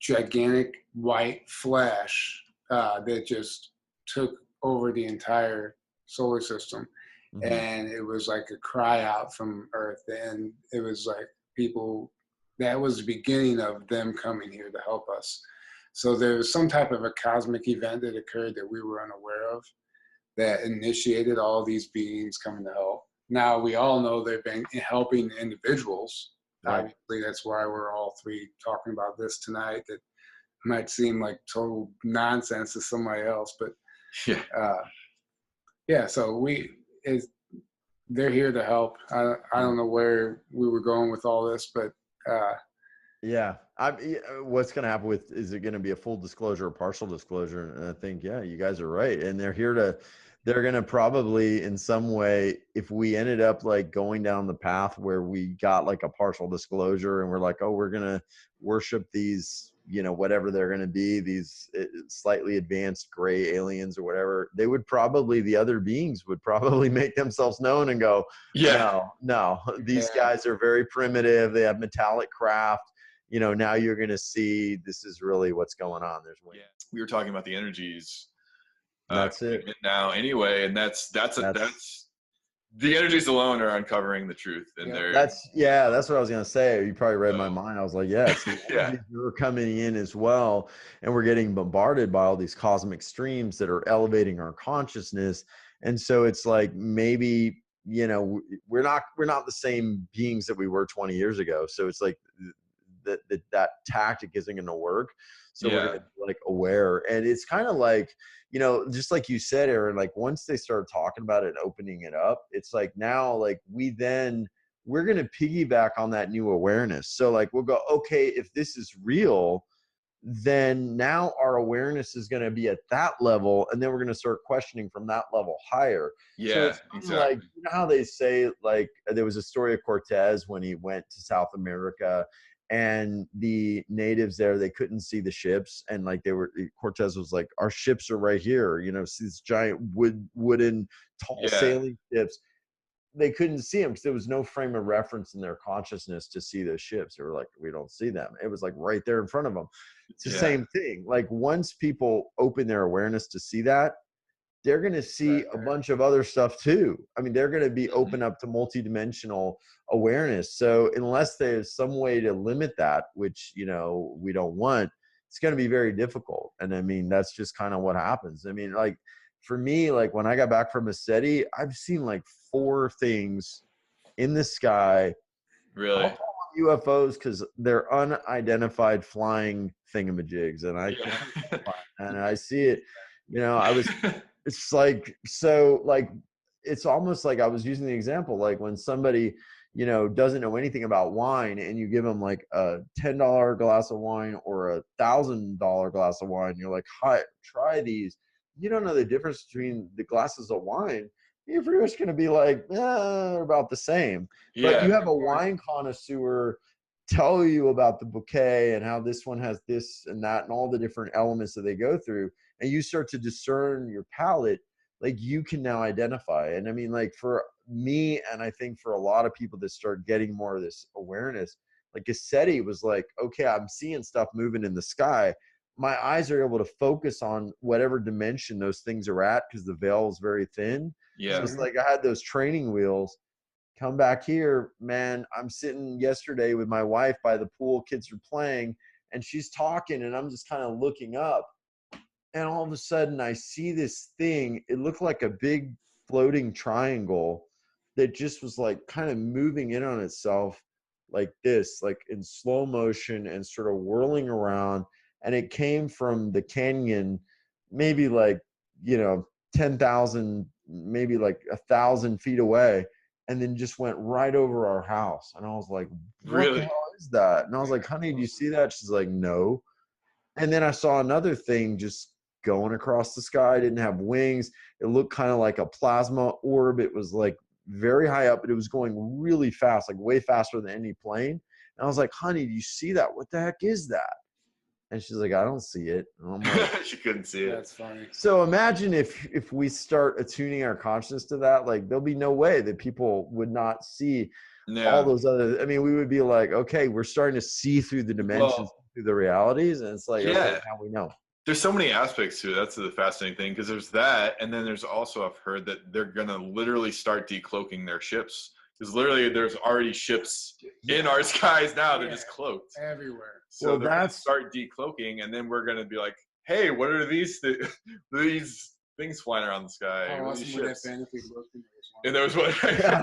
Speaker 2: gigantic white flash that just took over the entire solar system. Mm-hmm. And it was like a cry out from Earth. And it was like that was the beginning of them coming here to help us. So there was some type of a cosmic event that occurred that we were unaware of that initiated all these beings coming to help. Now, we all know they've been helping individuals. Right. Obviously, that's why we're all three talking about this tonight. That might seem like total nonsense to somebody else, but so they're here to help. I don't know where we were going with all this, but
Speaker 1: what's going to happen is it going to be a full disclosure or partial disclosure? And I think, you guys are right. And they're going to probably in some way, if we ended up like going down the path where we got like a partial disclosure and we're like, oh, we're going to worship these, whatever they're going to be, these slightly advanced gray aliens or whatever, the other beings would probably make themselves known and go, no, these guys are very primitive. They have metallic craft. Now you're going to see this is really what's going on.
Speaker 3: We were talking about the energies.
Speaker 1: That's it
Speaker 3: now anyway. And that's the energies alone are uncovering the truth. And
Speaker 1: that's what I was going to say. You probably read my mind. I was like, we're coming in as well. And we're getting bombarded by all these cosmic streams that are elevating our consciousness. And so it's like, maybe, we're not the same beings that we were 20 years ago. So it's like that tactic isn't going to work. So we're going to be like aware. And it's kind of like, you know, just like you said, Aaron, like once they start talking about it and opening it up, it's like now, like we're going to piggyback on that new awareness. So like we'll go, okay, if this is real, then now our awareness is going to be at that level, and then we're going to start questioning from that level higher.
Speaker 3: Yeah,
Speaker 1: so it's
Speaker 3: exactly.
Speaker 1: Like, you know how they say, like, there was a story of Cortez when he went to South America, and the natives there, they couldn't see the ships, and like Cortez was like, our ships are right here, you know, see these giant wooden tall sailing ships. They couldn't see them because there was no frame of reference in their consciousness to see those ships. They were like, we don't see them. It was like right there in front of them. It's the same thing. Like once people open their awareness to see that, they're going to see a bunch of other stuff too. I mean, they're going to be open up to multidimensional awareness. So unless there's some way to limit that, which, you know, we don't want, it's going to be very difficult. And I mean, that's just kind of what happens. I mean, like for me, like when I got back from ABSOLUTELY, I've seen like 4 things in the sky.
Speaker 3: Really?
Speaker 1: I'll call them UFOs because they're unidentified flying thingamajigs, and and I see it. You know, it's like, so like it's almost like I was using the example, like when somebody, you know, doesn't know anything about wine, and you give them like a $10 glass of wine or a $1,000 glass of wine, you're like, hi, try these. You don't know the difference between the glasses of wine. You're just going to be like, they're about the same. But you have a wine connoisseur tell you about the bouquet and how this one has this and that and all the different elements that they go through, and you start to discern your palate, like you can now identify. And I mean, like for me, and I think for a lot of people that start getting more of this awareness, like ABSOLUTELY was like, okay, I'm seeing stuff moving in the sky. My eyes are able to focus on whatever dimension those things are at because the veil is very thin.
Speaker 3: Yeah.
Speaker 1: So it's like I had those training wheels. Come back here, man. I'm sitting yesterday with my wife by the pool. Kids are playing, and she's talking, and I'm just kind of looking up. And all of a sudden, I see this thing. It looked like a big floating triangle that just was like kind of moving in on itself like this, like in slow motion and sort of whirling around. And it came from the canyon, maybe like, you know, 10,000, maybe like 1,000 feet away, and then just went right over our house. And I was like, what the hell is that? And I was like, honey, do you see that? She's like, no. And then I saw another thing just going across the sky. It didn't have wings. It looked kind of like a plasma orb. It was like very high up, but it was going really fast, like way faster than any plane. And I was like, honey, do you see that? What the heck is that? And she's like, I don't see it. And I'm like,
Speaker 3: she couldn't see it.
Speaker 2: That's funny.
Speaker 1: So imagine if we start attuning our consciousness to that, like there'll be no way that people would not see all those other, I mean, we would be like, okay, we're starting to see through the dimensions, through the realities. And it's like, okay, now we know.
Speaker 3: There's so many aspects to it. That's the fascinating thing, because there's that. And then there's also, I've heard that they're going to literally start decloaking their ships. Because literally there's already ships in our skies now. They're just cloaked
Speaker 2: everywhere.
Speaker 3: So they're going to start decloaking, and then we're going to be like, hey, what are these things flying around the sky?
Speaker 2: How awesome would that been if we looked in
Speaker 3: and there was one.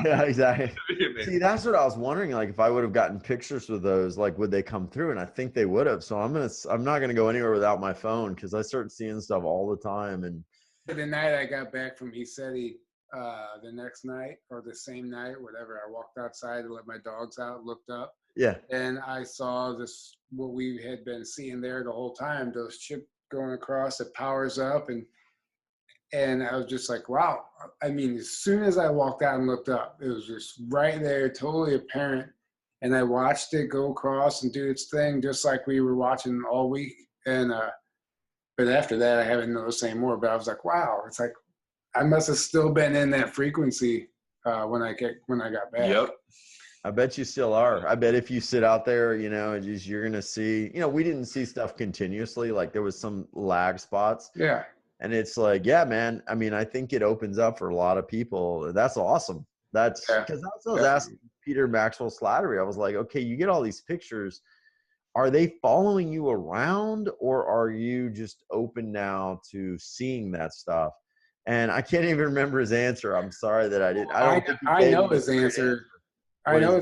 Speaker 1: Yeah, exactly. See, that's what I was wondering. Like, if I would have gotten pictures with those, like, would they come through? And I think they would have. So I'm not gonna go anywhere without my phone, because I start seeing stuff all the time. And
Speaker 2: the night I got back from ABSOLUTELY, the next night or the same night, whatever, I walked outside to let my dogs out, looked up.
Speaker 1: Yeah.
Speaker 2: And I saw this, what we had been seeing there the whole time, those ships going across, it powers up, and I was just like, wow. I mean, as soon as I walked out and looked up, it was just right there, totally apparent. And I watched it go across and do its thing, just like we were watching all week. And but after that, I haven't noticed anymore. But I was like, wow, it's like I must have still been in that frequency when I got back.
Speaker 3: Yep.
Speaker 1: I bet you still are. I bet if you sit out there, you know, you're gonna see. You know, we didn't see stuff continuously. Like there was some lag spots.
Speaker 2: Yeah.
Speaker 1: And it's like, yeah, man. I mean, I think it opens up for a lot of people. That's awesome. That's because I was asking Peter Maxwell Slattery. I was like, okay, you get all these pictures. Are they following you around, or are you just open now to seeing that stuff? And I can't even remember his answer. I'm sorry that I didn't.
Speaker 2: I know his answer. I know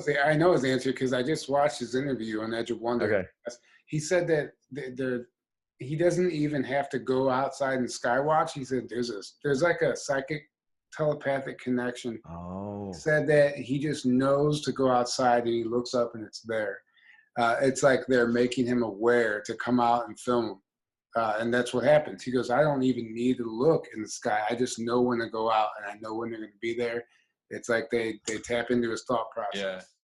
Speaker 2: his answer because I just watched his interview on Edge of Wonder.
Speaker 1: Okay.
Speaker 2: He said that he doesn't even have to go outside and skywatch. He said there's like a psychic telepathic connection.
Speaker 1: Oh.
Speaker 2: He said that he just knows to go outside and he looks up and it's there. It's like they're making him aware to come out and film. And that's what happens. He goes, I don't even need to look in the sky. I just know when to go out and I know when they're going to be there. It's like they tap into his thought process.
Speaker 3: Yeah.